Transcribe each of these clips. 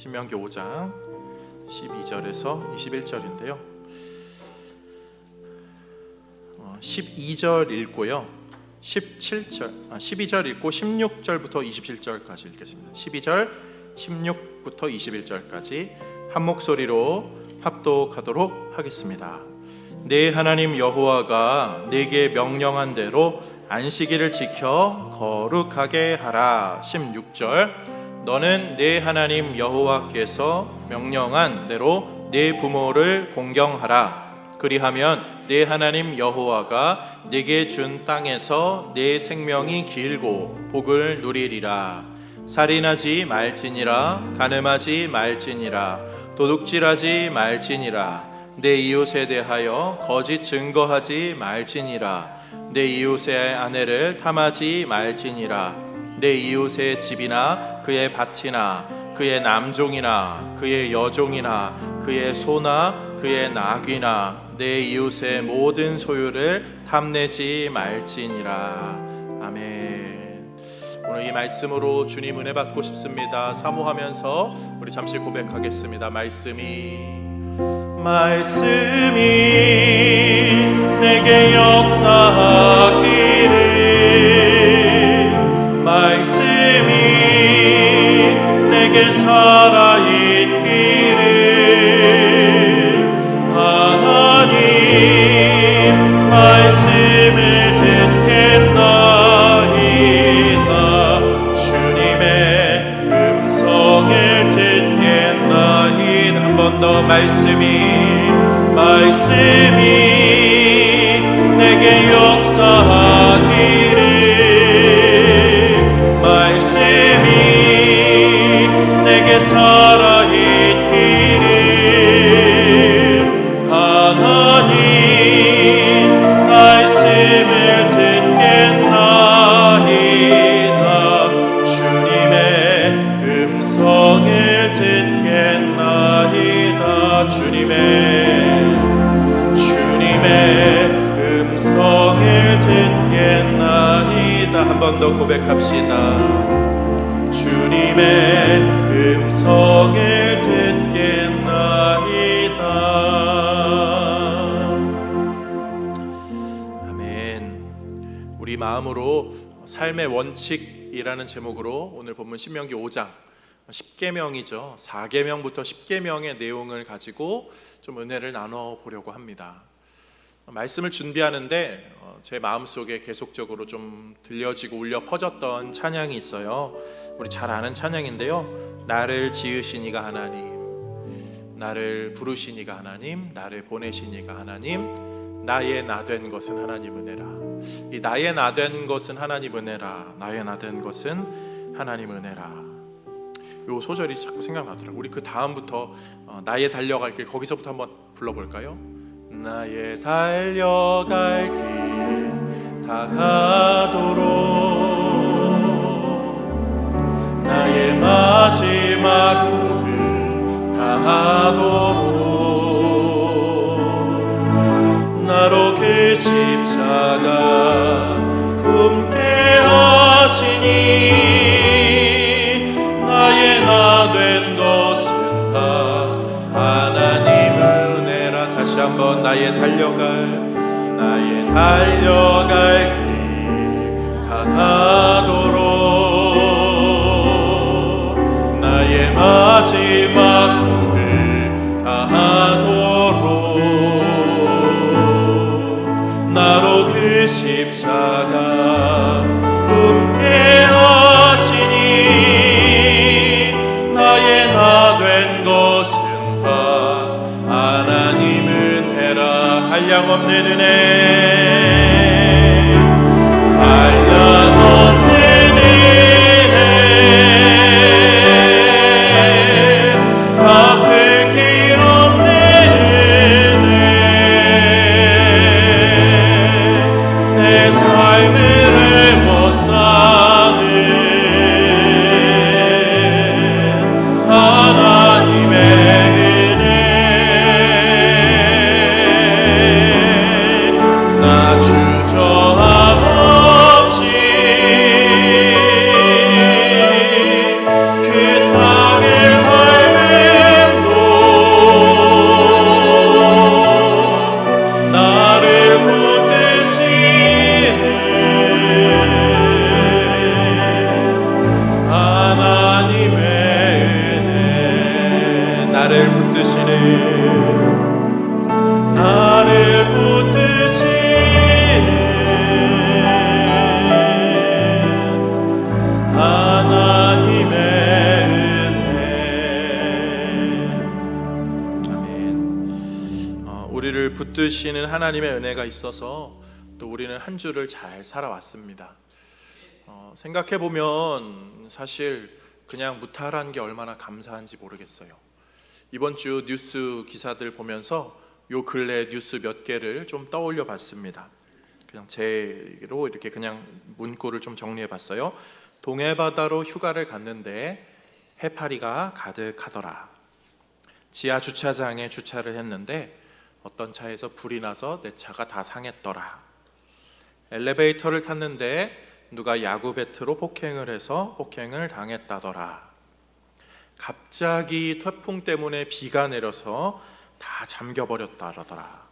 신명기 5장 12절에서 21절인데요. 12절 읽고요. 12절 읽고 16절부터 27절까지 읽겠습니다. 12절, 16부터 21절까지 한 목소리로 합독하도록 하겠습니다. 내 하나님 여호와가 내게 명령한 대로 안식일을 지켜 거룩하게 하라. 16절 너는 내 하나님 여호와께서 명령한 대로 내 부모를 공경하라. 그리하면 내 하나님 여호와가 내게 준 땅에서 내 생명이 길고 복을 누리리라. 살인하지 말지니라. 간음하지 말지니라. 도둑질하지 말지니라. 내 이웃에 대하여 거짓 증거하지 말지니라. 내 이웃의 아내를 탐하지 말지니라. 내 이웃의 집이나 그의 밭이나 그의 남종이나 그의 여종이나 그의 소나 그의 나귀나 내 이웃의 모든 소유를 탐내지 말지니라. 아멘. 오늘 이 말씀으로 주님 은혜 받고 싶습니다. 사모하면서 우리 잠시 고백하겠습니다. 말씀이 내게 역사하기를, 말씀이 내게 살아있기를, 하나님 말씀을 듣겠나이다. 주님의 음성을 듣겠나이다. 한 번 더 말씀이 내게 역사하기를, 말씀이 내게 살아있기를, 하나님 말씀을 듣겠나이다. 주님의 음성을 듣겠나이다. 주님의 음성을 듣겠나이다. 한 번 더 고백합시다. 주님의 음성을 듣겠나이다. 아멘. 우리 마음으로 삶의 원칙이라는 제목으로 오늘 본문 신명기 5장 10계명이죠. 4계명부터 10계명의 내용을 가지고 좀 은혜를 나눠보려고 합니다. 말씀을 준비하는데 제 마음속에 계속적으로 좀 들려지고 울려 퍼졌던 찬양이 있어요. 우리 잘 아는 찬양인데요. 나를 지으시니가 하나님, 나를 부르시니가 하나님, 나를 보내시니가 하나님, 나의 나 된 것은 하나님 은혜라. 이 나의 나 된 것은 하나님 은혜라, 나의 나 된 것은 하나님 은혜라. 요 소절이 자꾸 생각나더라고요. 우리 그 다음부터 나의 달려갈 길, 거기서부터 한번 불러볼까요? 나의 달려갈 길 다가도록, 나의 마지막 꿈을 다하도록, 나로 그 십자가 품게 하시니, 나의 나 된 것은 다 하나님 은혜라. 다시 한번 나의 달려갈 길 다가도록, 나의 마지막 꿈을 다하도록, 나로 그 십자가 품게 하시니, 나의 나 된 것은 다 하나님 은혜라. 한량없는 은혜, 한량없는 은혜, 갚을 길 없는 은혜, 내 삶을 못 사는 하나님의 은혜, 나 붙드시는 하나님의 은혜가 있어서 또 우리는 한 주를 잘 살아왔습니다. 생각해 보면 사실 그냥 무탈한 게 얼마나 감사한지 모르겠어요. 이번 주 뉴스 기사들 보면서 요 근래 뉴스 몇 개를 좀 떠올려 봤습니다. 그냥 제로 이렇게 그냥 문구를 좀 정리해 봤어요. 동해 바다로 휴가를 갔는데 해파리가 가득하더라. 지하 주차장에 주차를 했는데 어떤 차에서 불이 나서 내 차가 다 상했더라. 엘리베이터를 tas는데 누가 야구 배트로 폭행을 해서 폭행을 당했다더라. 갑자기 태풍 때문에 비가 내려서 다 잠겨버렸다더라.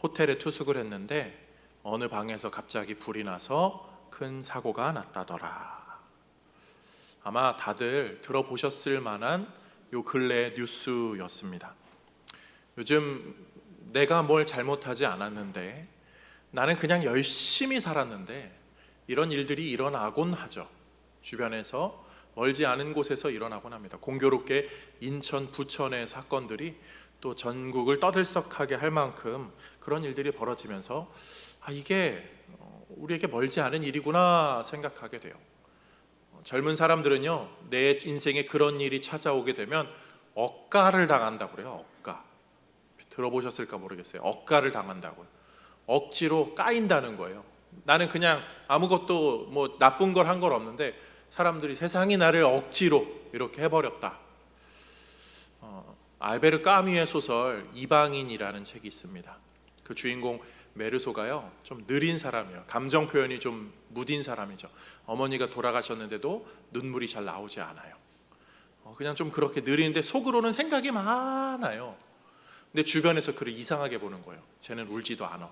호텔에 투숙을 했는데 어느 방에서 갑자기 불이 나서 큰 사고가 났다더라. 아마 다들 들어보셨을 만한 요 근래 뉴스였습니다. 요즘 내가 뭘 잘못하지 않았는데 나는 그냥 열심히 살았는데 이런 일들이 일어나곤 하죠. 주변에서 멀지 않은 곳에서 일어나곤 합니다. 공교롭게 인천, 부천의 사건들이 또 전국을 떠들썩하게 할 만큼 그런 일들이 벌어지면서 이게 우리에게 멀지 않은 일이구나 생각하게 돼요. 젊은 사람들은요, 내 인생에 그런 일이 찾아오게 되면 억가를 당한다고 그래요. 억가. 들어보셨을까 모르겠어요. 억가를 당한다고요. 억지로 까인다는 거예요. 나는 그냥 아무것도 뭐 나쁜 걸 한 건 없는데 사람들이 세상이 나를 억지로 이렇게 해버렸다. 알베르 까뮈의 소설 이방인이라는 책이 있습니다. 그 주인공 메르소가요, 좀 느린 사람이에요. 감정 표현이 좀 무딘 사람이죠. 어머니가 돌아가셨는데도 눈물이 잘 나오지 않아요. 그냥 좀 그렇게 느리는데 속으로는 생각이 많아요. 근데 주변에서 그를 이상하게 보는 거예요. 쟤는 울지도 않아.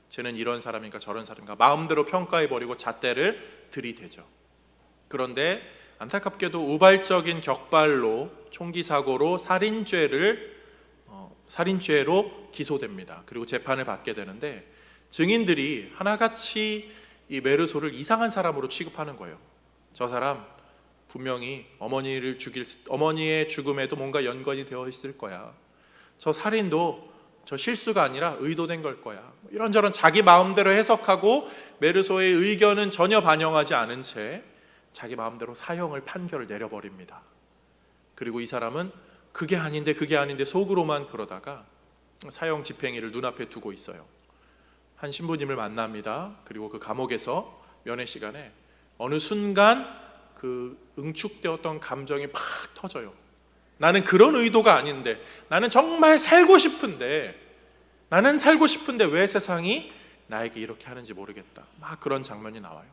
쟤는 이런 사람인가 저런 사람인가 마음대로 평가해버리고 잣대를 들이대죠. 그런데 안타깝게도 우발적인 격발로 총기 사고로 살인죄로 기소됩니다. 그리고 재판을 받게 되는데 증인들이 하나같이 이 메르소를 이상한 사람으로 취급하는 거예요. 저 사람 분명히 어머니의 죽음에도 뭔가 연관이 되어 있을 거야. 저 살인도 저 실수가 아니라 의도된 걸 거야. 이런저런 자기 마음대로 해석하고 메르소의 의견은 전혀 반영하지 않은 채 자기 마음대로 사형을 판결을 내려버립니다. 그리고 이 사람은 그게 아닌데 속으로만 그러다가 사형 집행일을 눈앞에 두고 있어요. 한 신부님을 만납니다. 그리고 그 감옥에서 면회 시간에 어느 순간 그 응축되었던 감정이 팍 터져요. 나는 그런 의도가 아닌데, 나는 정말 살고 싶은데 왜 세상이 나에게 이렇게 하는지 모르겠다. 막 그런 장면이 나와요.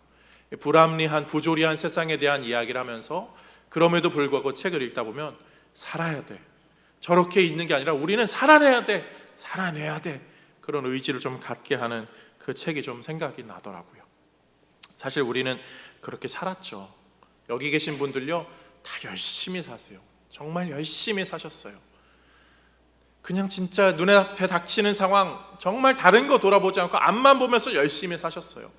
불합리한 부조리한 세상에 대한 이야기를 하면서 그럼에도 불구하고 책을 읽다 보면 살아야 돼, 저렇게 있는 게 아니라 우리는 살아내야 돼 그런 의지를 좀 갖게 하는 그 책이 좀 생각이 나더라고요. 사실 우리는 그렇게 살았죠. 여기 계신 분들요, 다 열심히 사세요. 정말 열심히 사셨어요. 그냥 진짜 눈에 앞에 닥치는 상황 정말 다른 거 돌아보지 않고 앞만 보면서 열심히 사셨어요.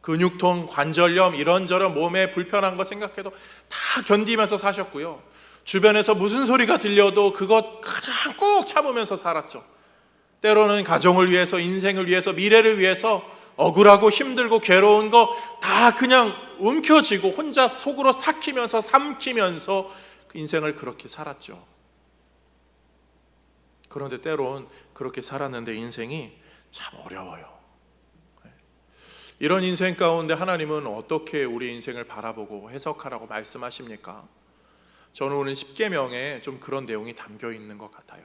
근육통, 관절염, 이런저런 몸에 불편한 거 생각해도 다 견디면서 사셨고요. 주변에서 무슨 소리가 들려도 그것 그냥 꾹 참으면서 살았죠. 때로는 가정을 위해서, 인생을 위해서, 미래를 위해서 억울하고 힘들고 괴로운 거 다 그냥 움켜쥐고 혼자 속으로 삭히면서 삼키면서 그 인생을 그렇게 살았죠. 그런데 때론 그렇게 살았는데 인생이 참 어려워요. 이런 인생 가운데 하나님은 어떻게 우리 인생을 바라보고 해석하라고 말씀하십니까? 저는 오늘 10계명에 좀 그런 내용이 담겨 있는 것 같아요.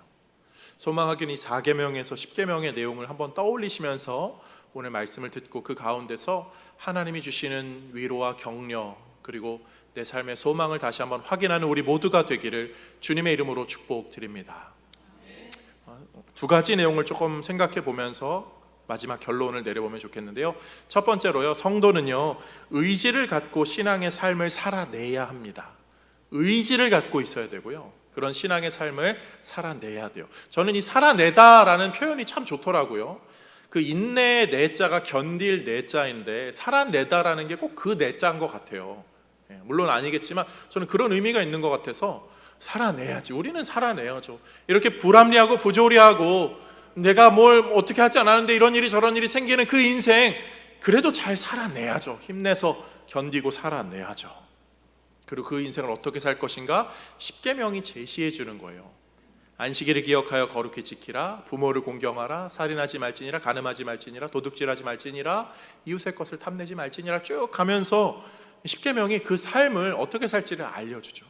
소망하기는 이 4계명에서 10계명의 내용을 한번 떠올리시면서 오늘 말씀을 듣고 그 가운데서 하나님이 주시는 위로와 격려, 그리고 내 삶의 소망을 다시 한번 확인하는 우리 모두가 되기를 주님의 이름으로 축복드립니다. 두 가지 내용을 조금 생각해 보면서 마지막 결론을 내려보면 좋겠는데요. 첫 번째로요, 성도는요, 의지를 갖고 신앙의 삶을 살아내야 합니다. 의지를 갖고 있어야 되고요, 그런 신앙의 삶을 살아내야 돼요. 저는 이 살아내다라는 표현이 참 좋더라고요. 그 인내의 내자가 견딜 내자인데 살아내다라는 게 꼭 그 내자인 것 같아요. 물론 아니겠지만 저는 그런 의미가 있는 것 같아서 살아내야지, 우리는 살아내야죠. 이렇게 불합리하고 부조리하고 내가 뭘 어떻게 하지 않았는데 이런 일이 저런 일이 생기는 그 인생, 그래도 잘 살아내야죠. 힘내서 견디고 살아내야죠. 그리고 그 인생을 어떻게 살 것인가? 십계명이 제시해 주는 거예요. 안식일을 기억하여 거룩히 지키라, 부모를 공경하라, 살인하지 말지니라, 간음하지 말지니라, 도둑질하지 말지니라, 이웃의 것을 탐내지 말지니라, 쭉 가면서 십계명이 그 삶을 어떻게 살지를 알려주죠.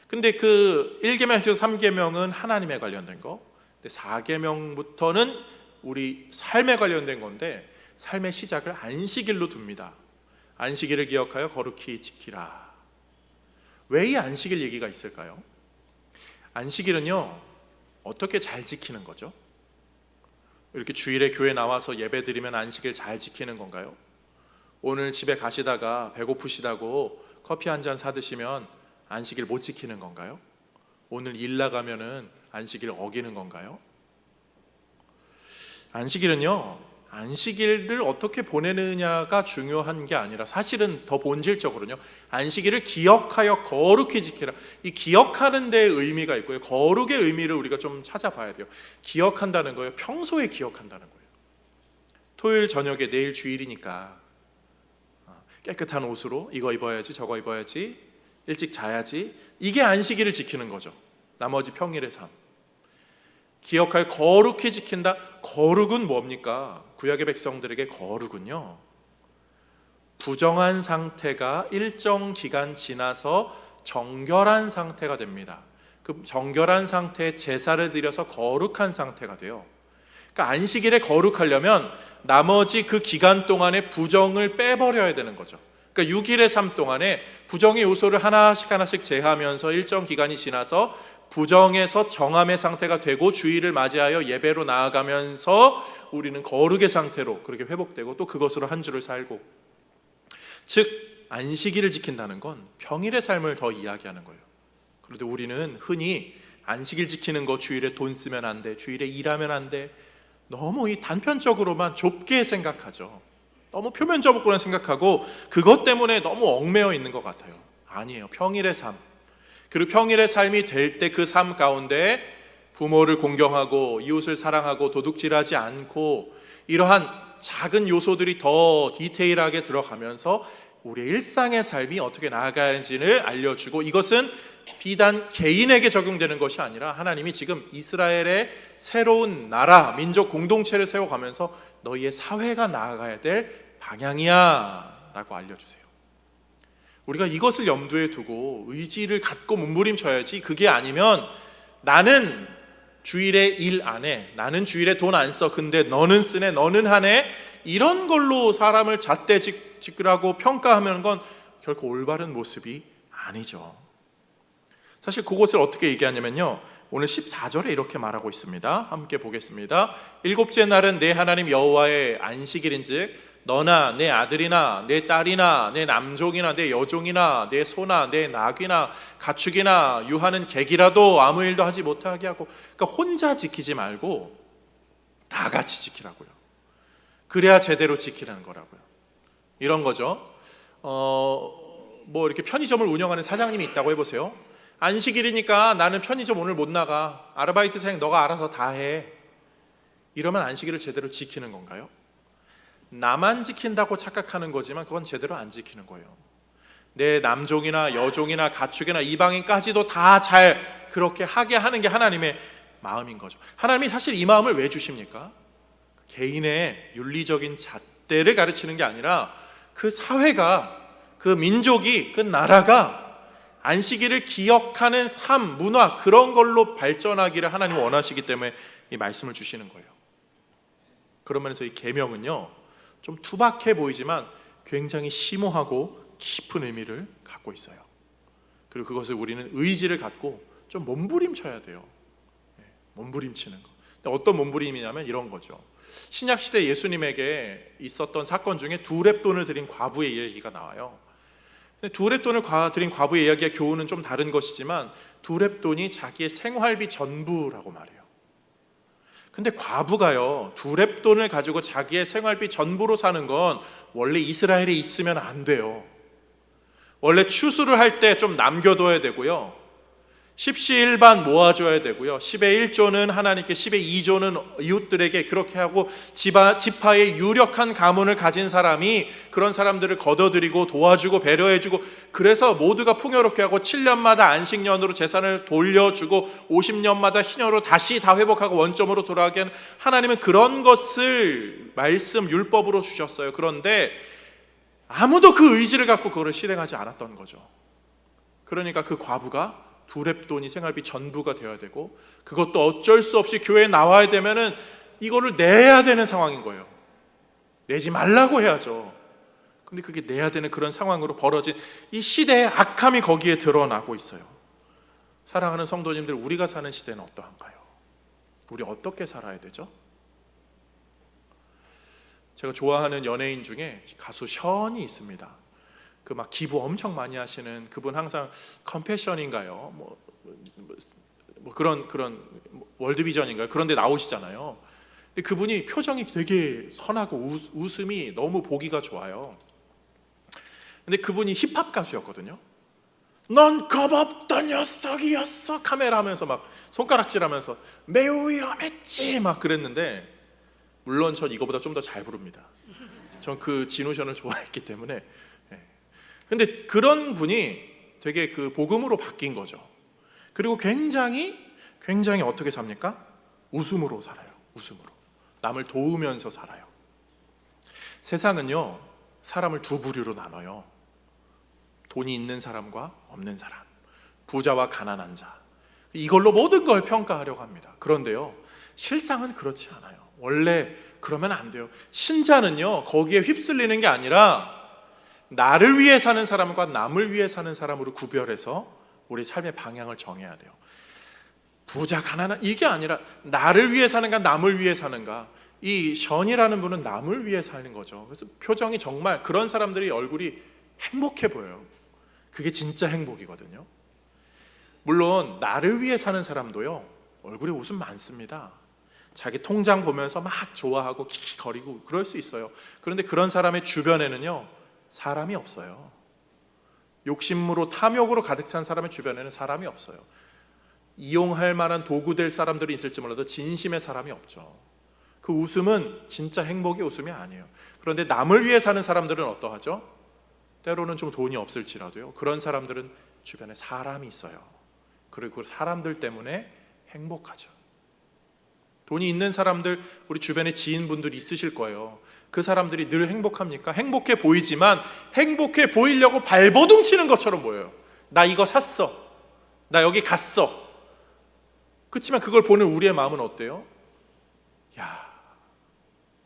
근데 그 1계명에서 3계명은 하나님에 관련된 거, 4계명부터는 우리 삶에 관련된 건데, 삶의 시작을 안식일로 둡니다. 안식일을 기억하여 거룩히 지키라. 왜 이 안식일 얘기가 있을까요? 안식일은요, 어떻게 잘 지키는 거죠? 이렇게 주일에 교회 나와서 예배 드리면 안식일 잘 지키는 건가요? 오늘 집에 가시다가 배고프시다고 커피 한 잔 사드시면 안식일 못 지키는 건가요? 오늘 일 나가면은 안식일 어기는 건가요? 안식일은요, 안식일을 어떻게 보내느냐가 중요한 게 아니라 사실은 더 본질적으로는요, 안식일을 기억하여 거룩히 지키라. 이 기억하는 데에 의미가 있고요, 거룩의 의미를 우리가 좀 찾아봐야 돼요. 기억한다는 거예요, 평소에 기억한다는 거예요. 토요일 저녁에 내일 주일이니까 깨끗한 옷으로 이거 입어야지 저거 입어야지, 일찍 자야지, 이게 안식일을 지키는 거죠. 나머지 평일의 삶 기억하여 거룩히 지킨다. 거룩은 뭡니까? 구약의 백성들에게 거룩은요, 부정한 상태가 일정 기간 지나서 정결한 상태가 됩니다. 그 정결한 상태에 제사를 드려서 거룩한 상태가 돼요. 그러니까 안식일에 거룩하려면 나머지 그 기간 동안에 부정을 빼버려야 되는 거죠. 그러니까 6일의 삶 동안에 부정의 요소를 하나씩 제하면서 일정 기간이 지나서 부정에서 정함의 상태가 되고 주일을 맞이하여 예배로 나아가면서 우리는 거룩의 상태로 그렇게 회복되고 또 그것으로 한 주를 살고, 즉 안식일을 지킨다는 건 평일의 삶을 더 이야기하는 거예요. 그런데 우리는 흔히 안식일 지키는 거, 주일에 돈 쓰면 안 돼, 주일에 일하면 안 돼, 너무 이 단편적으로만 좁게 생각하죠. 너무 표면적으로만 생각하고 그것 때문에 너무 얽매여 있는 것 같아요. 아니에요. 평일의 삶, 그리고 평일의 삶이 될 때 그 삶 가운데 부모를 공경하고 이웃을 사랑하고 도둑질하지 않고, 이러한 작은 요소들이 더 디테일하게 들어가면서 우리의 일상의 삶이 어떻게 나아가야 하는지를 알려주고, 이것은 비단 개인에게 적용되는 것이 아니라 하나님이 지금 이스라엘의 새로운 나라, 민족 공동체를 세워가면서 너희의 사회가 나아가야 될 방향이야 라고 알려주세요. 우리가 이것을 염두에 두고 의지를 갖고 몸부림쳐야지, 그게 아니면 나는 주일에 일 안 해, 나는 주일에 돈 안 써, 근데 너는 쓰네, 너는 하네, 이런 걸로 사람을 잣대질하고 평가하는 건 결코 올바른 모습이 아니죠. 사실 그것을 어떻게 얘기하냐면요, 오늘 14절에 이렇게 말하고 있습니다. 함께 보겠습니다. 일곱째 날은 내 하나님 여호와의 안식일인즉 너나 내 아들이나 내 딸이나 내 남종이나 내 여종이나 내 소나 내 낙이나 가축이나 유하는 객이라도 아무 일도 하지 못하게 하고, 그러니까 혼자 지키지 말고 다 같이 지키라고요. 그래야 제대로 지키라는 거라고요. 이런 거죠. 뭐 이렇게 편의점을 운영하는 사장님이 있다고 해보세요. 안식일이니까 나는 편의점 오늘 못 나가, 아르바이트생 너가 알아서 다 해. 이러면 안식일을 제대로 지키는 건가요? 나만 지킨다고 착각하는 거지만 그건 제대로 안 지키는 거예요. 내 남종이나 여종이나 가축이나 이방인까지도 다 잘 그렇게 하게 하는 게 하나님의 마음인 거죠. 하나님이 사실 이 마음을 왜 주십니까? 개인의 윤리적인 잣대를 가르치는 게 아니라 그 사회가, 그 민족이, 그 나라가 안식일을 기억하는 삶, 문화, 그런 걸로 발전하기를 하나님 원하시기 때문에 이 말씀을 주시는 거예요. 그러면서 이 계명은요, 좀 투박해 보이지만 굉장히 심오하고 깊은 의미를 갖고 있어요. 그리고 그것을 우리는 의지를 갖고 좀 몸부림쳐야 돼요. 몸부림치는 거. 근데 어떤 몸부림이냐면 이런 거죠. 신약시대 예수님에게 있었던 사건 중에 두 렙돈을 드린 과부의 이야기가 나와요. 두 렙돈을 드린 과부의 이야기와 교훈은 좀 다른 것이지만 두 렙돈이 자기의 생활비 전부라고 말해요. 근데 과부가요, 두 렙돈을 가지고 자기의 생활비 전부로 사는 건 원래 이스라엘에 있으면 안 돼요. 원래 추수를 할 때 좀 남겨둬야 되고요, 십시일반 모아줘야 되고요. 10의 1조는 하나님께, 10의 2조는 이웃들에게, 그렇게 하고 지파의 유력한 가문을 가진 사람이 그런 사람들을 걷어들이고 도와주고 배려해주고, 그래서 모두가 풍요롭게 하고 7년마다 안식년으로 재산을 돌려주고 50년마다 희년으로 다시 다 회복하고 원점으로 돌아가게 하는, 하나님은 그런 것을 말씀 율법으로 주셨어요. 그런데 아무도 그 의지를 갖고 그거를 실행하지 않았던 거죠. 그러니까 그 과부가 두렙돈이 생활비 전부가 되어야 되고, 그것도 어쩔 수 없이 교회에 나와야 되면은 이거를 내야 되는 상황인 거예요. 내지 말라고 해야죠. 근데 그게 내야 되는 그런 상황으로 벌어진 이 시대의 악함이 거기에 드러나고 있어요. 사랑하는 성도님들, 우리가 사는 시대는 어떠한가요? 우리 어떻게 살아야 되죠? 제가 좋아하는 연예인 중에 가수 션이 있습니다. 그 막 기부 엄청 많이 하시는 그분, 항상 컴패션인가요? 뭐 그런 월드비전인가요? 그런 데 나오시잖아요. 근데 그분이 표정이 되게 선하고 웃음이 너무 보기가 좋아요. 근데 그분이 힙합 가수였거든요. 넌 겁없던 녀석이었어, 카메라 하면서 막 손가락질하면서 매우 위험했지 막 그랬는데, 물론 전 이거보다 좀 더 잘 부릅니다. 전 그 진우션을 좋아했기 때문에. 근데 그런 분이 되게 그 복음으로 바뀐 거죠. 그리고 굉장히 어떻게 삽니까? 웃음으로 살아요. 웃음으로. 남을 도우면서 살아요. 세상은요, 사람을 두 부류로 나눠요. 돈이 있는 사람과 없는 사람, 부자와 가난한 자. 이걸로 모든 걸 평가하려고 합니다. 그런데요, 실상은 그렇지 않아요. 원래 그러면 안 돼요. 신자는요, 거기에 휩쓸리는 게 아니라 나를 위해 사는 사람과 남을 위해 사는 사람으로 구별해서 우리 삶의 방향을 정해야 돼요. 부자 가난한 이게 아니라 나를 위해 사는가 남을 위해 사는가. 이 션이라는 분은 남을 위해 사는 거죠. 그래서 표정이 정말, 그런 사람들이 얼굴이 행복해 보여요. 그게 진짜 행복이거든요. 물론 나를 위해 사는 사람도요, 얼굴에 웃음 많습니다. 자기 통장 보면서 막 좋아하고 킥킥거리고 그럴 수 있어요. 그런데 그런 사람의 주변에는요, 사람이 없어요. 욕심으로 탐욕으로 가득 찬 사람의 주변에는 사람이 없어요. 이용할 만한 도구 될 사람들이 있을지 몰라도 진심의 사람이 없죠. 그 웃음은 진짜 행복의 웃음이 아니에요. 그런데 남을 위해 사는 사람들은 어떠하죠? 때로는 좀 돈이 없을지라도요, 그런 사람들은 주변에 사람이 있어요. 그리고 그 사람들 때문에 행복하죠. 돈이 있는 사람들, 우리 주변에 지인분들이 있으실 거예요. 그 사람들이 늘 행복합니까? 행복해 보이지만 행복해 보이려고 발버둥 치는 것처럼 보여요. 나 이거 샀어, 나 여기 갔어. 그렇지만 그걸 보는 우리의 마음은 어때요?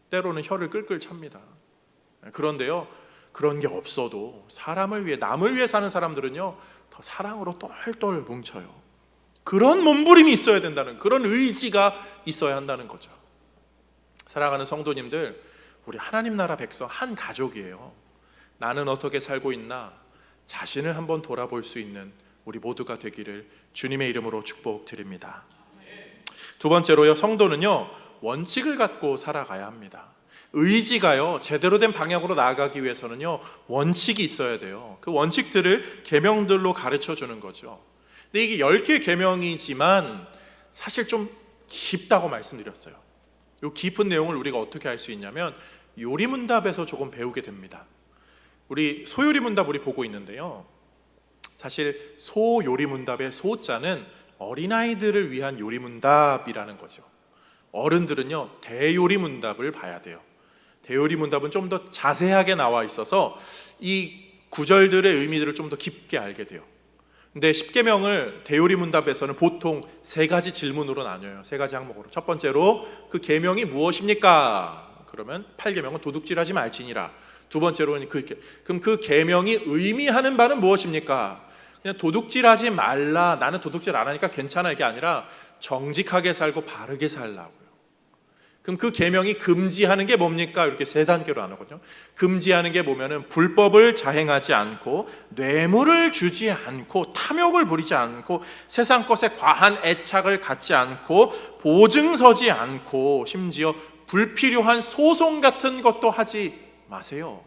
때로는 혀를 끌끌 찹니다. 그런데요, 그런 게 없어도 사람을 위해, 남을 위해 사는 사람들은요, 더 사랑으로 똘똘 뭉쳐요. 그런 몸부림이 있어야 된다는, 그런 의지가 있어야 한다는 거죠. 사랑하는 성도님들, 우리 하나님 나라 백성 한 가족이에요. 나는 어떻게 살고 있나 자신을 한번 돌아볼 수 있는 우리 모두가 되기를 주님의 이름으로 축복드립니다. 두 번째로요, 성도는요, 원칙을 갖고 살아가야 합니다. 의지가요, 제대로 된 방향으로 나아가기 위해서는요, 원칙이 있어야 돼요. 그 원칙들을 계명들로 가르쳐 주는 거죠. 근데 이게 10개의 계명이지만 사실 좀 깊다고 말씀드렸어요. 이 깊은 내용을 우리가 어떻게 알 수 있냐면 요리문답에서 조금 배우게 됩니다. 우리 소요리문답 우리 보고 있는데요, 사실 소요리문답의 소자는 어린아이들을 위한 요리문답이라는 거죠. 어른들은요, 대요리문답을 봐야 돼요. 대요리문답은 좀 더 자세하게 나와 있어서 이 구절들의 의미들을 좀 더 깊게 알게 돼요. 근데 10계명을 대요리문답에서는 보통 3가지 질문으로 나뉘어요. 3가지 항목으로. 첫 번째로 그 계명이 무엇입니까? 그러면 8계명은 도둑질하지 말지니라. 두 번째로는 그럼 그 계명이 의미하는 바는 무엇입니까? 그냥 도둑질하지 말라, 나는 도둑질 안 하니까 괜찮아, 이게 아니라 정직하게 살고 바르게 살라고요. 그럼 그 계명이 금지하는 게 뭡니까? 이렇게 3단계로 나누거든요. 금지하는 게 보면은 불법을 자행하지 않고, 뇌물을 주지 않고, 탐욕을 부리지 않고, 세상 것에 과한 애착을 갖지 않고, 보증 서지 않고, 심지어 불필요한 소송 같은 것도 하지 마세요.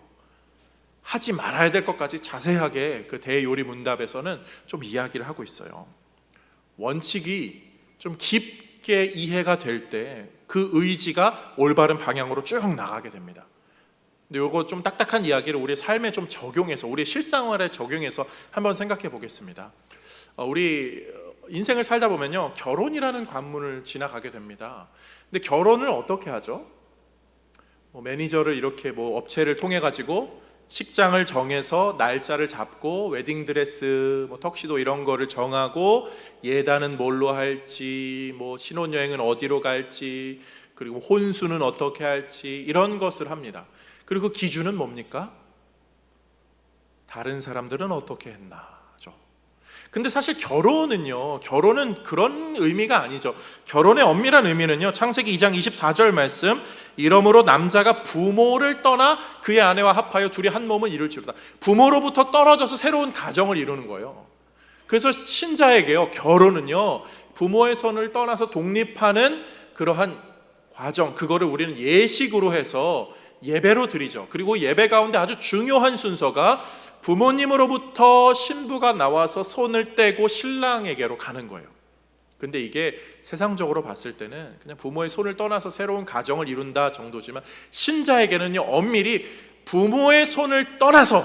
하지 말아야 될 것까지 자세하게 그 대요리문답에서는 좀 이야기를 하고 있어요. 원칙이 좀 깊게 이해가 될 때 그 의지가 올바른 방향으로 쭉 나가게 됩니다. 근데 이거 좀 딱딱한 이야기를 우리 삶에 좀 적용해서, 우리 실생활에 적용해서 한번 생각해 보겠습니다. 우리 인생을 살다 보면요, 결혼이라는 관문을 지나가게 됩니다. 근데 결혼을 어떻게 하죠? 매니저를 이렇게 업체를 통해 가지고 식장을 정해서 날짜를 잡고 웨딩드레스, 턱시도 이런 거를 정하고 예단은 뭘로 할지, 신혼여행은 어디로 갈지, 그리고 혼수는 어떻게 할지 이런 것을 합니다. 그리고 그 기준은 뭡니까? 다른 사람들은 어떻게 했나죠. 근데 사실 결혼은 그런 의미가 아니죠. 결혼의 엄밀한 의미는요, 창세기 2장 24절 말씀, 이러므로 남자가 부모를 떠나 그의 아내와 합하여 둘이 한 몸을 이룰지로다. 부모로부터 떨어져서 새로운 가정을 이루는 거예요. 그래서 신자에게요, 결혼은요, 부모의 손을 떠나서 독립하는 그러한 과정, 그거를 우리는 예식으로 해서 예배로 드리죠. 그리고 예배 가운데 아주 중요한 순서가 부모님으로부터 신부가 나와서 손을 떼고 신랑에게로 가는 거예요. 근데 이게 세상적으로 봤을 때는 그냥 부모의 손을 떠나서 새로운 가정을 이룬다 정도지만, 신자에게는요, 엄밀히 부모의 손을 떠나서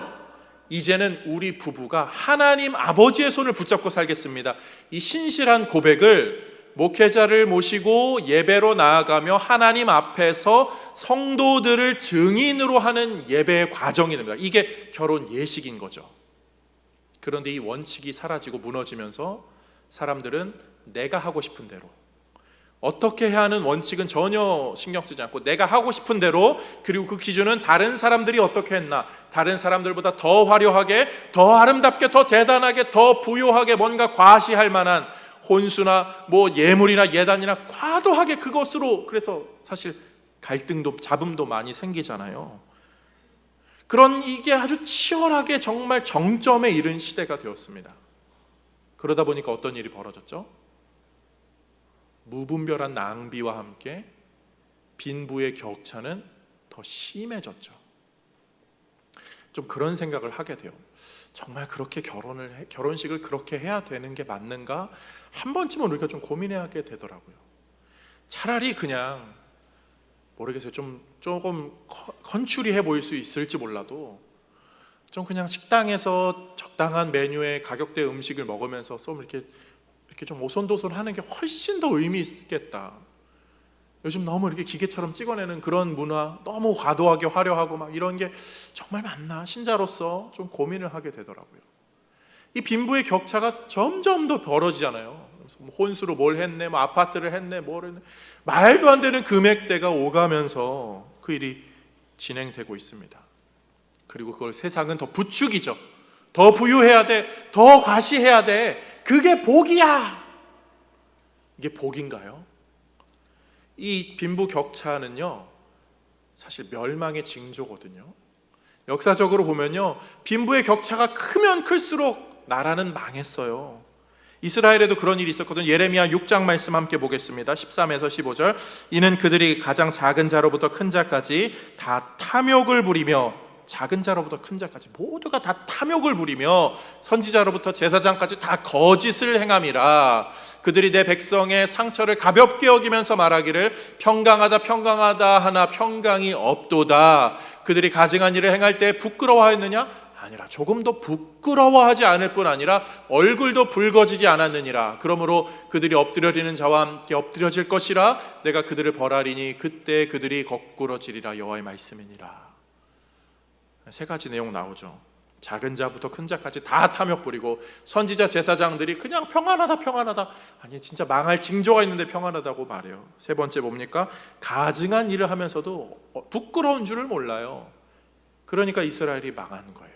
이제는 우리 부부가 하나님 아버지의 손을 붙잡고 살겠습니다, 이 신실한 고백을 목회자를 모시고 예배로 나아가며 하나님 앞에서 성도들을 증인으로 하는 예배의 과정이 됩니다. 이게 결혼 예식인 거죠. 그런데 이 원칙이 사라지고 무너지면서 사람들은 내가 하고 싶은 대로, 어떻게 해야 하는 원칙은 전혀 신경 쓰지 않고 내가 하고 싶은 대로, 그리고 그 기준은 다른 사람들이 어떻게 했나, 다른 사람들보다 더 화려하게, 더 아름답게, 더 대단하게, 더 부요하게 뭔가 과시할 만한 혼수나 예물이나 예단이나 과도하게 그것으로, 그래서 사실 갈등도 잡음도 많이 생기잖아요. 그런 이게 아주 치열하게 정말 정점에 이른 시대가 되었습니다. 그러다 보니까 어떤 일이 벌어졌죠? 무분별한 낭비와 함께 빈부의 격차는 더 심해졌죠. 좀 그런 생각을 하게 돼요. 정말 그렇게 결혼식을 그렇게 해야 되는 게 맞는가? 한 번쯤은 우리가 좀 고민하게 되더라고요. 차라리 그냥 모르겠어요. 조금 컨츄리해 보일 수 있을지 몰라도 좀 그냥 식당에서 적당한 메뉴의 가격대 음식을 먹으면서 좀 이렇게 좀 오손도손하는 게 훨씬 더 의미 있겠다. 요즘 너무 이렇게 기계처럼 찍어내는 그런 문화, 너무 과도하게 화려하고 막 이런 게 정말 맞나? 신자로서 좀 고민을 하게 되더라고요. 이 빈부의 격차가 점점 더 벌어지잖아요. 혼수로 뭘 했네, 아파트를 했네, 뭘 했네, 말도 안 되는 금액대가 오가면서 그 일이 진행되고 있습니다. 그리고 그걸 세상은 더 부추기죠. 더 부유해야 돼, 더 과시해야 돼, 그게 복이야. 이게 복인가요? 이 빈부 격차는요, 사실 멸망의 징조거든요. 역사적으로 보면요, 빈부의 격차가 크면 클수록 나라는 망했어요. 이스라엘에도 그런 일이 있었거든요. 예레미야 6장 말씀 함께 보겠습니다. 13에서 15절. 이는 그들이 가장 작은 자로부터 큰 자까지 다 탐욕을 부리며, 작은 자로부터 큰 자까지 모두가 다 탐욕을 부리며 선지자로부터 제사장까지 다 거짓을 행함이라. 그들이 내 백성의 상처를 가볍게 여기면서 말하기를 평강하다 평강하다 하나 평강이 없도다. 그들이 가증한 일을 행할 때 부끄러워하였느냐? 아니라 조금도 부끄러워하지 않을 뿐 아니라 얼굴도 붉어지지 않았느니라. 그러므로 그들이 엎드려지는 자와 함께 엎드려질 것이라. 내가 그들을 벌하리니 그때 그들이 거꾸러지리라. 여호와의 말씀이니라. 세 가지 내용 나오죠. 작은 자부터 큰 자까지 다 탐욕 부리고, 선지자 제사장들이 그냥 평안하다 평안하다, 아니 진짜 망할 징조가 있는데 평안하다고 말해요. 세 번째 뭡니까? 가증한 일을 하면서도 부끄러운 줄을 몰라요. 그러니까 이스라엘이 망한 거예요.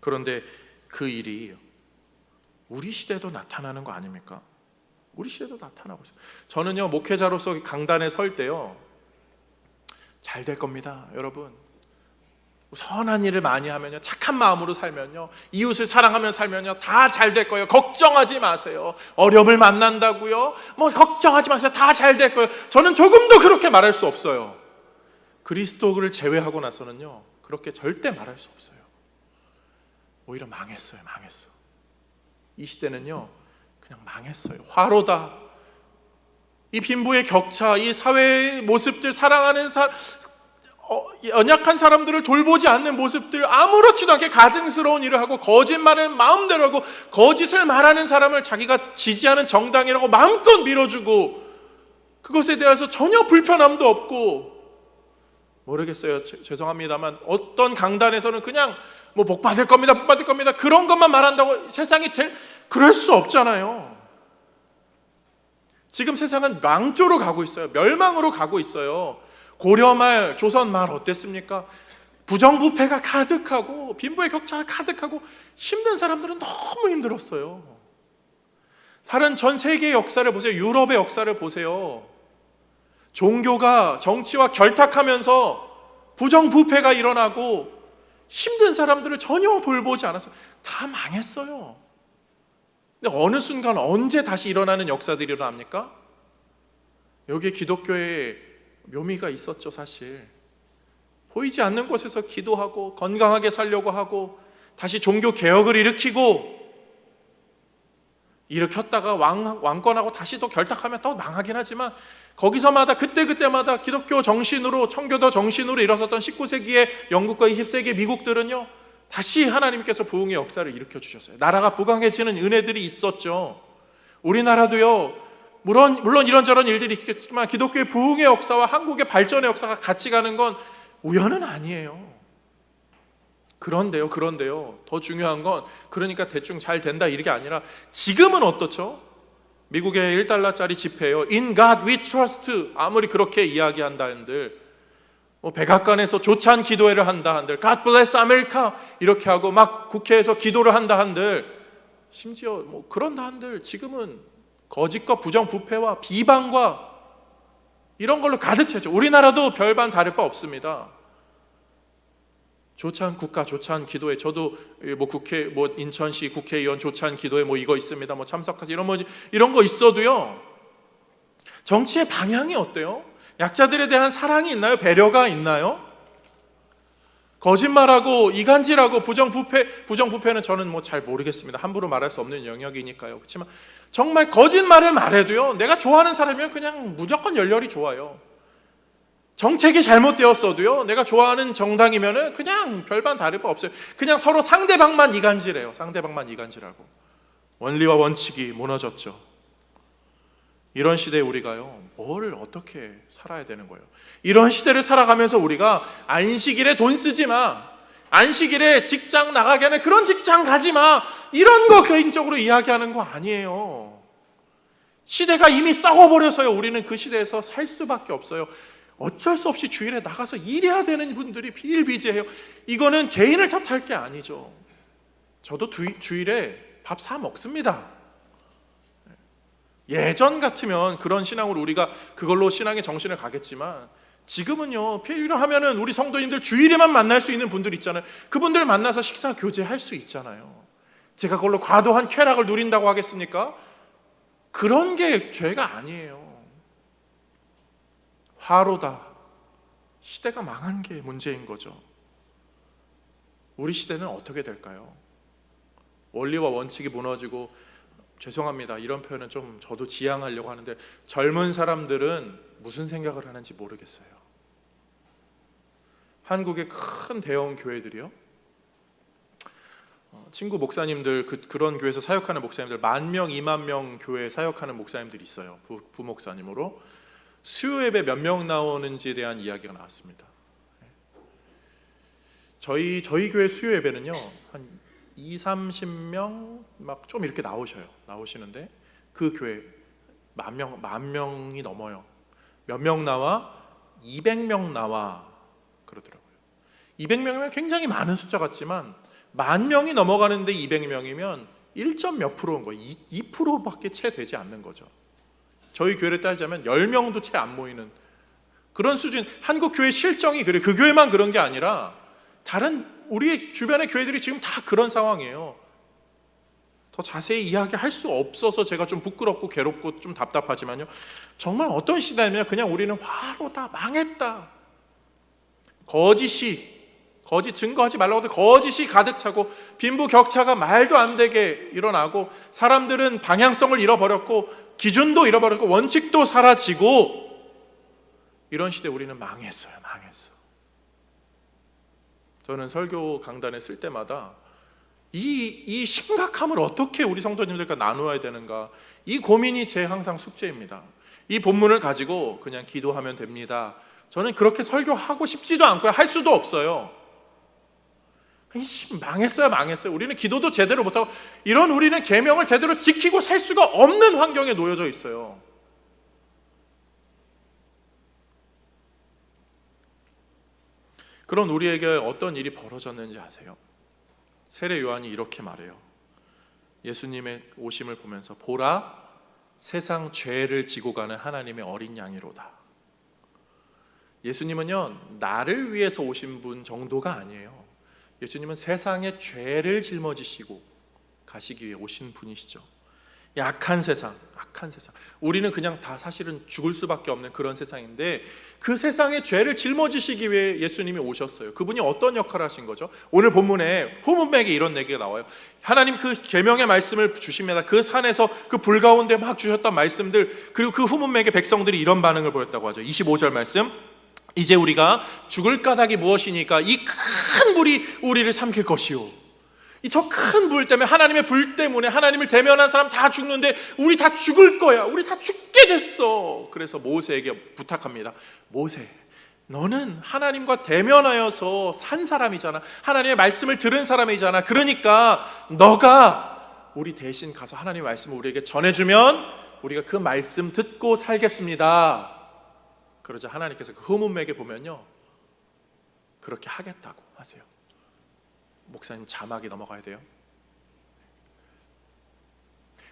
그런데 그 일이 우리 시대도 나타나는 거 아닙니까? 우리 시대도 나타나고 있어요. 저는요, 목회자로서 강단에 설 때요, 잘 될 겁니다, 여러분. 선한 일을 많이 하면요, 착한 마음으로 살면요, 이웃을 사랑하며 살면요, 다 잘 될 거예요. 걱정하지 마세요. 어려움을 만난다고요? 걱정하지 마세요. 다 잘 될 거예요. 저는 조금도 그렇게 말할 수 없어요. 그리스도를 제외하고 나서는요, 그렇게 절대 말할 수 없어요. 오히려 망했어요. 이 시대는요, 그냥 망했어요. 화로다. 이 빈부의 격차, 이 사회의 모습들, 사랑하는 연약한 사람들을 돌보지 않는 모습들, 아무렇지도 않게 가증스러운 일을 하고 거짓말을 마음대로 하고 거짓을 말하는 사람을 자기가 지지하는 정당이라고 마음껏 밀어주고 그것에 대해서 전혀 불편함도 없고, 모르겠어요. 죄송합니다만 어떤 강단에서는 그냥 뭐 복 받을 겁니다, 복 받을 겁니다, 그런 것만 말한다고 세상이 그럴 수 없잖아요. 지금 세상은 망조로 가고 있어요. 멸망으로 가고 있어요. 고려말, 조선말 어땠습니까? 부정부패가 가득하고 빈부의 격차가 가득하고 힘든 사람들은 너무 힘들었어요. 다른 전 세계의 역사를 보세요. 유럽의 역사를 보세요. 종교가 정치와 결탁하면서 부정부패가 일어나고 힘든 사람들을 전혀 돌보지 않아서 다 망했어요. 근데 어느 순간 언제 다시 일어나는 역사들이 일어납니까? 여기에 기독교의 묘미가 있었죠. 사실 보이지 않는 곳에서 기도하고 건강하게 살려고 하고 다시 종교 개혁을 일으켰다가 왕권하고 다시 또 결탁하면 또 망하긴 하지만, 거기서마다 그때마다 기독교 정신으로, 청교도 정신으로 일어섰던 19세기의 영국과 20세기의 미국들은요, 다시 하나님께서 부흥의 역사를 일으켜 주셨어요. 나라가 부강해지는 은혜들이 있었죠. 우리나라도요, 물론 이런저런 일들이 있겠지만 기독교의 부흥의 역사와 한국의 발전의 역사가 같이 가는 건 우연은 아니에요. 그런데요, 더 중요한 건 그러니까 대충 잘 된다 이게 아니라 지금은 어떻죠? 미국의 1달러짜리 지폐요, In God we trust, 아무리 그렇게 이야기한다 한들, 백악관에서 조찬 기도회를 한다 한들, God bless America 이렇게 하고 막 국회에서 기도를 한다 한들, 심지어 그런다 한들 지금은 거짓과 부정부패와 비방과 이런 걸로 가득 차죠. 우리나라도 별반 다를 바 없습니다. 조찬 국가 조찬 기도회, 저도 국회 인천시 국회의원 조찬 기도회 이거 있습니다. 참석하지 이런 거 있어도요, 정치의 방향이 어때요? 약자들에 대한 사랑이 있나요? 배려가 있나요? 거짓말하고 이간질하고 부정부패는 저는 잘 모르겠습니다. 함부로 말할 수 없는 영역이니까요. 그렇지만 정말 거짓말을 말해도요, 내가 좋아하는 사람이면 그냥 무조건 열렬히 좋아요. 정책이 잘못되었어도요, 내가 좋아하는 정당이면은 그냥 별반 다를 바 없어요. 그냥 서로 상대방만 이간질해요. 상대방만 이간질하고 원리와 원칙이 무너졌죠. 이런 시대에 우리가요, 뭘 어떻게 살아야 되는 거예요? 이런 시대를 살아가면서 우리가 안식일에 돈 쓰지 마, 안식일에 직장 나가게 하는 그런 직장 가지 마, 이런 거 개인적으로 이야기하는 거 아니에요. 시대가 이미 썩어버려서요, 우리는 그 시대에서 살 수밖에 없어요. 어쩔 수 없이 주일에 나가서 일해야 되는 분들이 비일비재해요. 이거는 개인을 탓할 게 아니죠. 저도 주일에 밥 사 먹습니다. 예전 같으면 그런 신앙으로 우리가 그걸로 신앙의 정신을 가겠지만, 지금은요, 필요하면은 우리 성도님들 주일에만 만날 수 있는 분들 있잖아요. 그분들 만나서 식사 교제할 수 있잖아요. 제가 그걸로 과도한 쾌락을 누린다고 하겠습니까? 그런 게 죄가 아니에요. 화로다. 시대가 망한 게 문제인 거죠. 우리 시대는 어떻게 될까요? 원리와 원칙이 무너지고, 죄송합니다, 이런 표현은 좀 저도 지양하려고 하는데, 젊은 사람들은 무슨 생각을 하는지 모르겠어요. 한국의 큰 대형 교회들이요, 친구 목사님들, 그런 교회에서 사역하는 목사님들 10,000명, 20,000명 교회에 사역하는 목사님들이 있어요. 부목사님으로. 수요 예배 몇 명 나오는지에 대한 이야기가 나왔습니다. 저희 교회 수요 예배는요, 한 20-30명 막 좀 이렇게 나오시는데, 그 교회 10,000명이 넘어요. 몇 명 나와? 200명 나와 그러더라고요. 200명이면 굉장히 많은 숫자 같지만 10,000명이 넘어가는데 200명이면 1몇 프로인 거예요. 2%밖에 채 되지 않는 거죠. 저희 교회를 따지자면 10명도 채 안 모이는 그런 수준. 한국 교회 실정이 그래. 그 교회만 그런 게 아니라 다른 우리 주변의 교회들이 지금 다 그런 상황이에요. 더 자세히 이야기할 수 없어서 제가 좀 부끄럽고 괴롭고 좀 답답하지만요, 정말 어떤 시대냐면 그냥 우리는 화로다, 망했다, 거짓 증거하지 말라고 해도 거짓이 가득 차고 빈부격차가 말도 안 되게 일어나고 사람들은 방향성을 잃어버렸고 기준도 잃어버렸고 원칙도 사라지고 이런 시대에 우리는 망했어요. 저는 설교 강단에 쓸 때마다 이 심각함을 어떻게 우리 성도님들과 나누어야 되는가, 이 고민이 제 항상 숙제입니다. 이 본문을 가지고 그냥 기도하면 됩니다. 저는 그렇게 설교하고 싶지도 않고요. 할 수도 없어요. 망했어요. 우리는 기도도 제대로 못하고 이런 우리는 계명을 제대로 지키고 살 수가 없는 환경에 놓여져 있어요. 그런 우리에게 어떤 일이 벌어졌는지 아세요? 세례 요한이 이렇게 말해요. 예수님의 오심을 보면서 보라, 세상 죄를 지고 가는 하나님의 어린 양이로다. 예수님은요, 나를 위해서 오신 분 정도가 아니에요. 예수님은 세상의 죄를 짊어지시고 가시기 위해 오신 분이시죠. 약한 세상. 우리는 그냥 다 사실은 죽을 수밖에 없는 그런 세상인데 그 세상의 죄를 짊어지시기 위해 예수님이 오셨어요. 그분이 어떤 역할을 하신 거죠? 오늘 본문에 후문맥에 이런 얘기가 나와요. 하나님 그 계명의 말씀을 주십니다. 그 산에서 그 불 가운데 막 주셨던 말씀들, 그리고 그 후문맥의 백성들이 이런 반응을 보였다고 하죠. 25절 말씀, 이제 우리가 죽을 까닭이 무엇이니까 이 큰 불이 우리를 삼킬 것이요. 이 저 큰 불 때문에, 하나님의 불 때문에 하나님을 대면한 사람 다 죽는데 우리 다 죽을 거야. 우리 다 죽게 됐어. 그래서 모세에게 부탁합니다. 모세, 너는 하나님과 대면하여서 산 사람이잖아. 하나님의 말씀을 들은 사람이잖아. 그러니까 너가 우리 대신 가서 하나님의 말씀을 우리에게 전해주면 우리가 그 말씀 듣고 살겠습니다. 그러자 하나님께서 그 후문맥에 보면요, 그렇게 하겠다고 하세요. 목사님 자막이 넘어가야 돼요.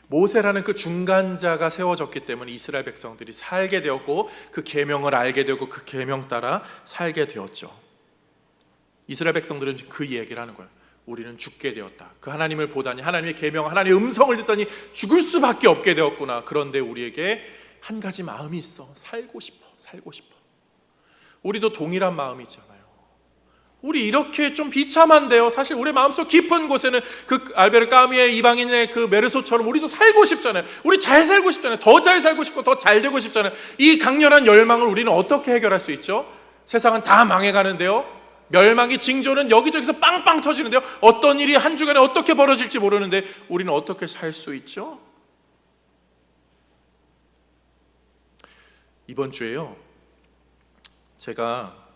모세라는 그 중간자가 세워졌기 때문에 이스라엘 백성들이 살게 되었고 그 계명을 알게 되고 그 계명 따라 살게 되었죠. 이스라엘 백성들은 그 얘기를 하는 거예요. 우리는 죽게 되었다. 그 하나님을 보다니, 하나님의 계명, 하나님의 음성을 듣더니 죽을 수밖에 없게 되었구나. 그런데 우리에게 한 가지 마음이 있어. 살고 싶어. 우리도 동일한 마음이 있잖아요. 우리 이렇게 좀 비참한데요. 사실 우리 마음속 깊은 곳에는 그 알베르 까미의 이방인의 그 메르소처럼 우리도 살고 싶잖아요. 우리 잘 살고 싶잖아요. 더 잘 살고 싶고 더 잘 되고 싶잖아요. 이 강렬한 열망을 우리는 어떻게 해결할 수 있죠? 세상은 다 망해가는데요. 멸망의 징조는 여기저기서 빵빵 터지는데요. 어떤 일이 한 주간에 어떻게 벌어질지 모르는데 우리는 어떻게 살 수 있죠? 이번 주에요, 제가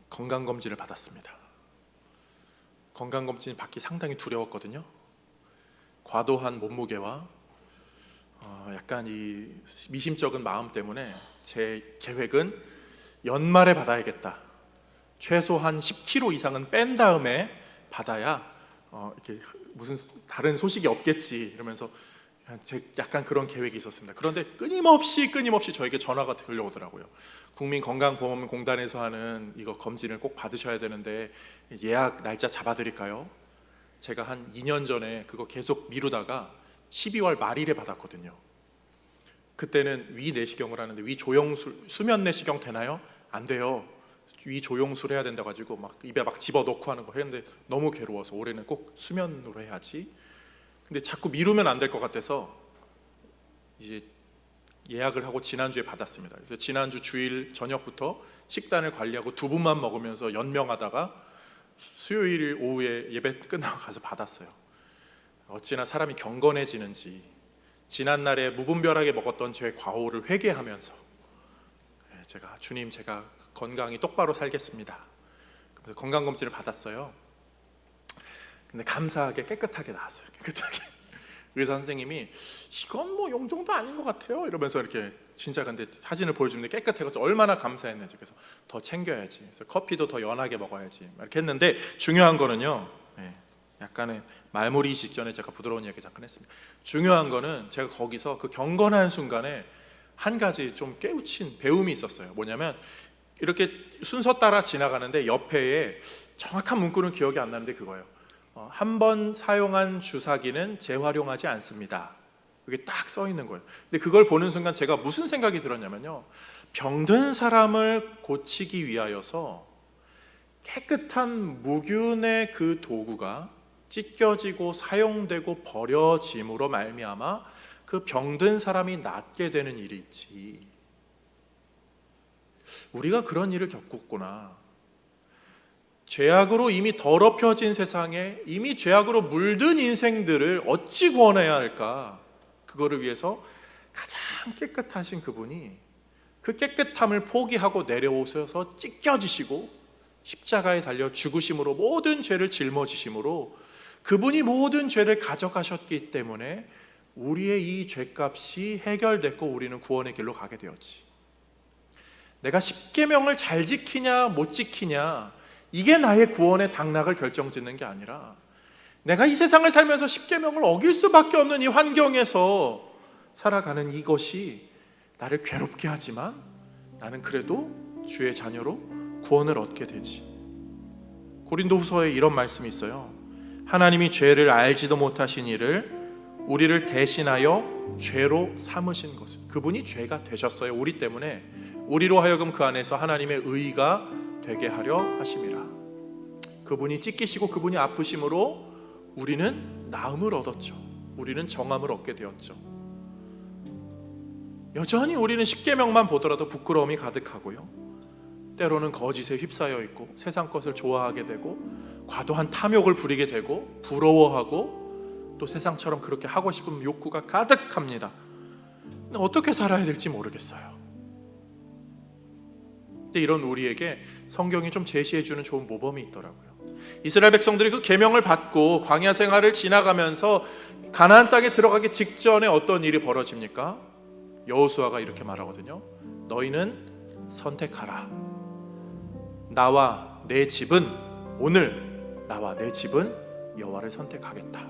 건강검진을 받았습니다. 건강검진 받기 상당히 두려웠거든요. 과도한 몸무게와 약간 이 미심쩍은 마음 때문에 제 계획은 연말에 받아야겠다. 최소한 10kg 이상은 뺀 다음에 받아야 이렇게 무슨 다른 소식이 없겠지 이러면서 약간 그런 계획이 있었습니다. 그런데 끊임없이 저에게 전화가 들려오더라고요. 국민건강보험공단에서 하는 이거 검진을 꼭 받으셔야 되는데 예약 날짜 잡아드릴까요? 제가 한 2년 전에 그거 계속 미루다가 12월 말일에 받았거든요. 그때는 위 내시경을 하는데 위 조영술, 수면 내시경 되나요? 안 돼요. 위 조영술 해야 된다 가지고 막 입에 막 집어넣고 하는 거 했는데 너무 괴로워서 올해는 꼭 수면으로 해야지. 근데 자꾸 미루면 안 될 것 같아서 이제 예약을 하고 지난주에 받았습니다. 그래서 지난주 주일 저녁부터 식단을 관리하고 두부만 먹으면서 연명하다가 수요일 오후에 예배 끝나고 가서 받았어요. 어찌나 사람이 경건해지는지, 지난날에 무분별하게 먹었던 제 과오를 회개하면서 제가 주님, 제가 건강히 똑바로 살겠습니다. 그래서 건강검진을 받았어요. 근데 감사하게 깨끗하게 나왔어요. 깨끗하게. 의사 선생님이 이건 뭐 용종도 아닌 것 같아요 이러면서 이렇게 진짜 근데 사진을 보여주는데 깨끗해서 얼마나 감사했는지. 그래서 더 챙겨야지. 그래서 커피도 더 연하게 먹어야지 이렇게 했는데 중요한 거는요, 약간의 말무리 직전에 제가 부드러운 얘기 잠깐 했습니다. 중요한 거는 제가 거기서 그 경건한 순간에 한 가지 좀 깨우친 배움이 있었어요. 뭐냐면 이렇게 순서 따라 지나가는데 옆에 정확한 문구는 기억이 안 나는데 그거예요. 한 번 사용한 주사기는 재활용하지 않습니다. 이게 딱 써 있는 거예요. 근데 그걸 보는 순간 제가 무슨 생각이 들었냐면요, 병든 사람을 고치기 위하여서 깨끗한 무균의 그 도구가 찢겨지고 사용되고 버려짐으로 말미암아 그 병든 사람이 낫게 되는 일이 있지. 우리가 그런 일을 겪었구나. 죄악으로 이미 더럽혀진 세상에 이미 죄악으로 물든 인생들을 어찌 구원해야 할까? 그거를 위해서 가장 깨끗하신 그분이 그 깨끗함을 포기하고 내려오셔서 찢겨지시고 십자가에 달려 죽으심으로 모든 죄를 짊어지심으로 그분이 모든 죄를 가져가셨기 때문에 우리의 이 죄값이 해결됐고 우리는 구원의 길로 가게 되었지. 내가 십계명을 잘 지키냐 못 지키냐 이게 나의 구원의 당락을 결정짓는 게 아니라 내가 이 세상을 살면서 십계명을 어길 수밖에 없는 이 환경에서 살아가는 이것이 나를 괴롭게 하지만 나는 그래도 주의 자녀로 구원을 얻게 되지. 고린도후서에 이런 말씀이 있어요. 하나님이 죄를 알지도 못하신 이를 우리를 대신하여 죄로 삼으신 것을, 그분이 죄가 되셨어요. 우리 때문에 우리로 하여금 그 안에서 하나님의 의가 되게 하려 하심이라. 그분이 찢기시고 그분이 아프심으로 우리는 나음을 얻었죠. 우리는 정함을 얻게 되었죠. 여전히 우리는 십계명만 보더라도 부끄러움이 가득하고요, 때로는 거짓에 휩싸여 있고 세상 것을 좋아하게 되고 과도한 탐욕을 부리게 되고 부러워하고 또 세상처럼 그렇게 하고 싶은 욕구가 가득합니다. 어떻게 살아야 될지 모르겠어요. 근데 이런 우리에게 성경이 좀 제시해주는 좋은 모범이 있더라고요. 이스라엘 백성들이 그 계명을 받고 광야 생활을 지나가면서 가나안 땅에 들어가기 직전에 어떤 일이 벌어집니까? 여호수아가 이렇게 말하거든요. 너희는 선택하라. 나와 내 집은, 오늘 나와 내 집은 여호와를 선택하겠다.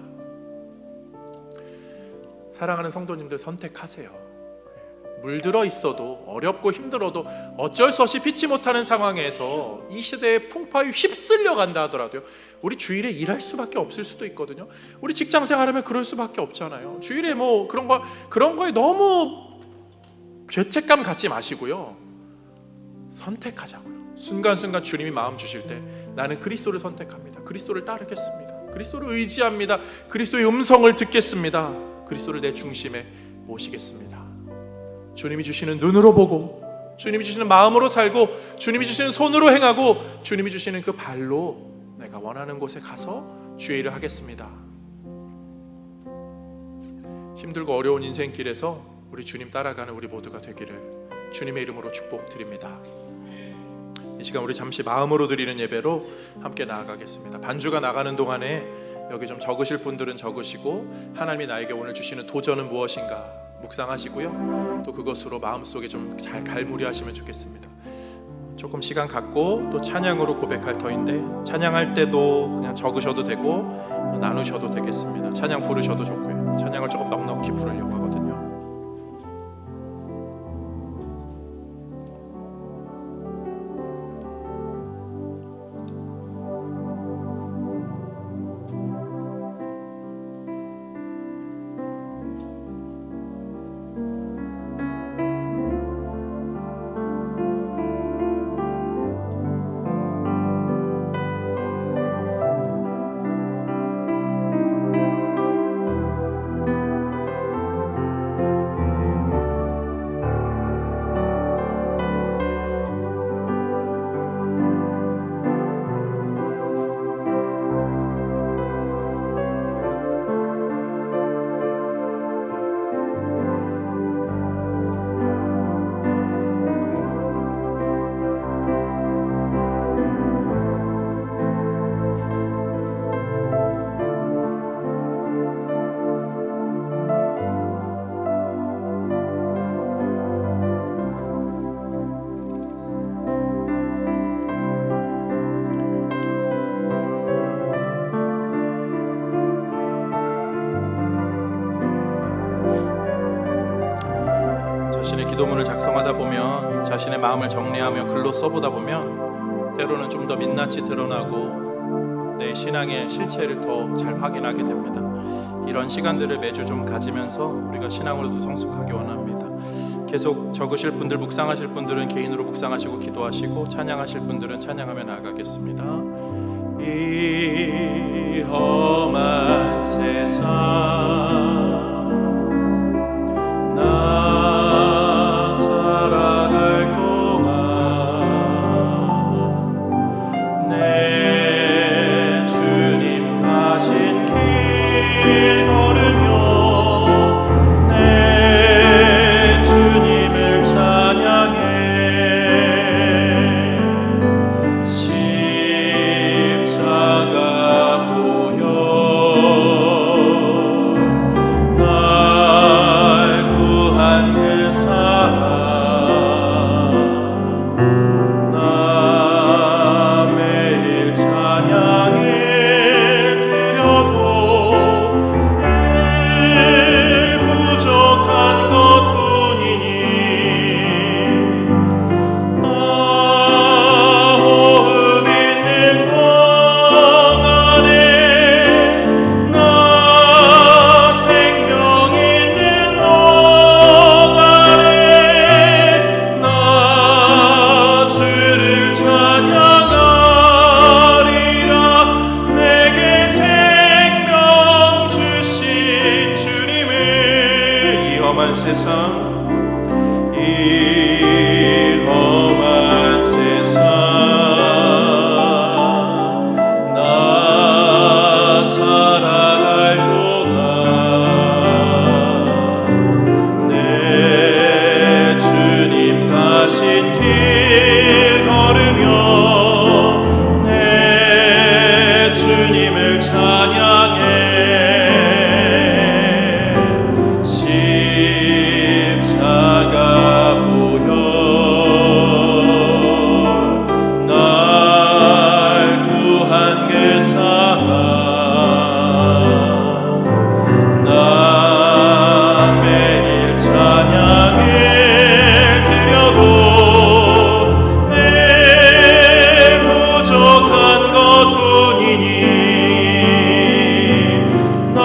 사랑하는 성도님들, 선택하세요. 물들어 있어도 어렵고 힘들어도 어쩔 수 없이 피치 못하는 상황에서 이 시대의 풍파에 휩쓸려 간다 하더라도요, 우리 주일에 일할 수밖에 없을 수도 있거든요. 우리 직장 생활하면 그럴 수밖에 없잖아요. 주일에 뭐 그런 거에 너무 죄책감 갖지 마시고요, 선택하자고요. 순간순간 주님이 마음 주실 때 나는 그리스도를 선택합니다. 그리스도를 따르겠습니다. 그리스도를 의지합니다. 그리스도의 음성을 듣겠습니다. 그리스도를 내 중심에 모시겠습니다. 주님이 주시는 눈으로 보고, 주님이 주시는 마음으로 살고, 주님이 주시는 손으로 행하고, 주님이 주시는 그 발로 내가 원하는 곳에 가서 주의 일을 하겠습니다. 힘들고 어려운 인생길에서 우리 주님 따라가는 우리 모두가 되기를 주님의 이름으로 축복드립니다. 이 시간 우리 잠시 마음으로 드리는 예배로 함께 나아가겠습니다. 반주가 나가는 동안에 여기 좀 적으실 분들은 적으시고, 하나님이 나에게 오늘 주시는 도전은 무엇인가 묵상하시고요, 또 그것으로 마음속에 좀 잘 갈무리하시면 좋겠습니다. 조금 시간 갖고 또 찬양으로 고백할 터인데, 찬양할 때도 그냥 적으셔도 되고 나누셔도 되겠습니다. 찬양 부르셔도 좋고요. 찬양을 조금 넉넉히 부르려고 하거든요. 기도문을 작성하다 보면, 자신의 마음을 정리하며 글로 써보다 보면 때로는 좀 더 민낯이 드러나고 내 신앙의 실체를 더 잘 확인하게 됩니다. 이런 시간들을 매주 좀 가지면서 우리가 신앙으로도 성숙하기 원합니다. 계속 적으실 분들, 묵상하실 분들은 개인으로 묵상하시고 기도하시고, 찬양하실 분들은 찬양하며 나아가겠습니다. 이 험한 세상 나 살아갈 동안 내 주님 가신 길 걸으며 내 주님을 찬양해 십자가 보여 날 구한 그 사랑 나 매일 찬양을 드려도 늘 부족한 것뿐이니 호흡 있는 동안에 나 생명 있는 동안에 나 주를 찬양하리라. 내게 생명 주신 주님을 이 험한 세상 이 험한 세상 나 살아갈 동안 내 주님 가신 길 걸으며 내 주님을 찬양해 십자가 보혈 날 구한 그 사랑 나 매일 찬양을 드려도 내 부족한 것뿐이니 나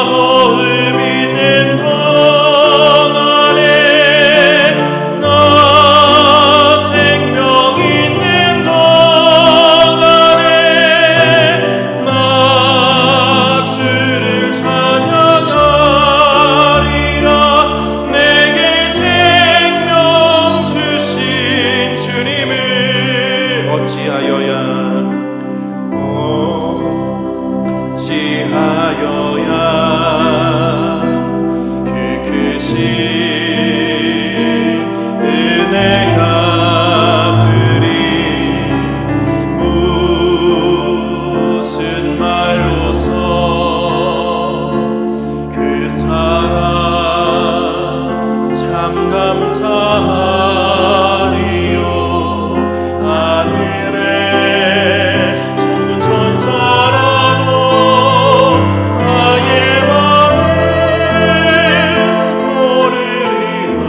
호흡 있는 동안에 나 생명 있는 동안에 나 주를 찬양하리라. 내게 생명 주신 주님을 어찌하여야 그 크신 은혜가 그리 무슨 말로서 그 사랑 참 감사하리요. 하늘에 천군 천사라도 나의 마음 모르리라.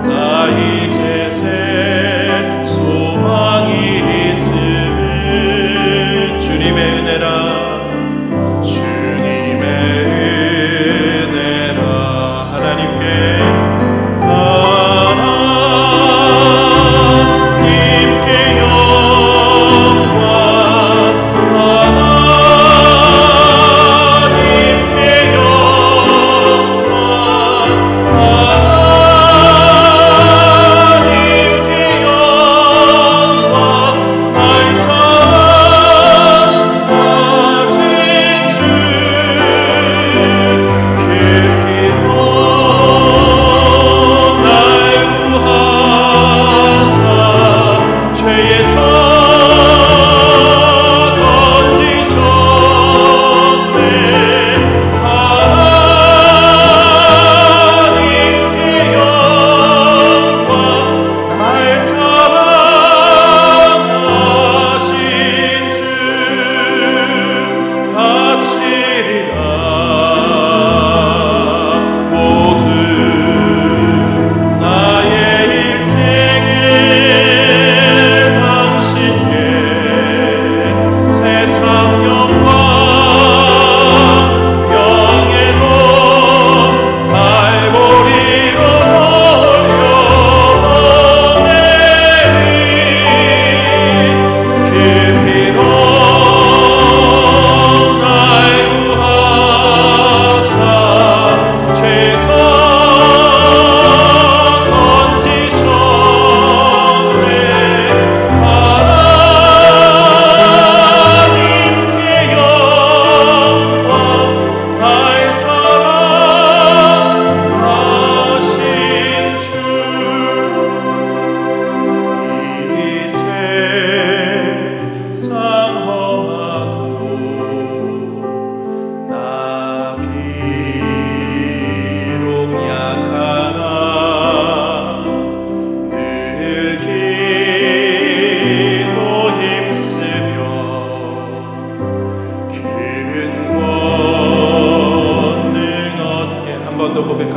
나 이제 새 소망이 있음을 주님의 은혜라. 주님의 은혜라. 하나님께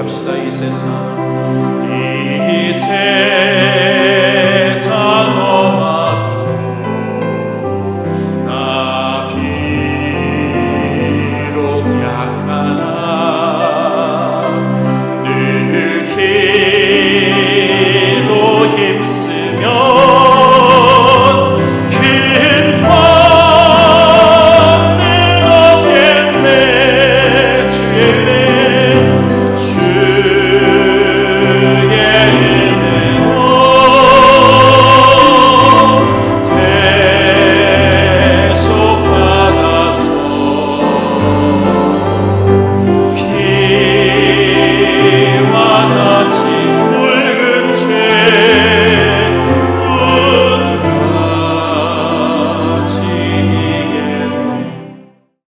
기도합시다. 이 세상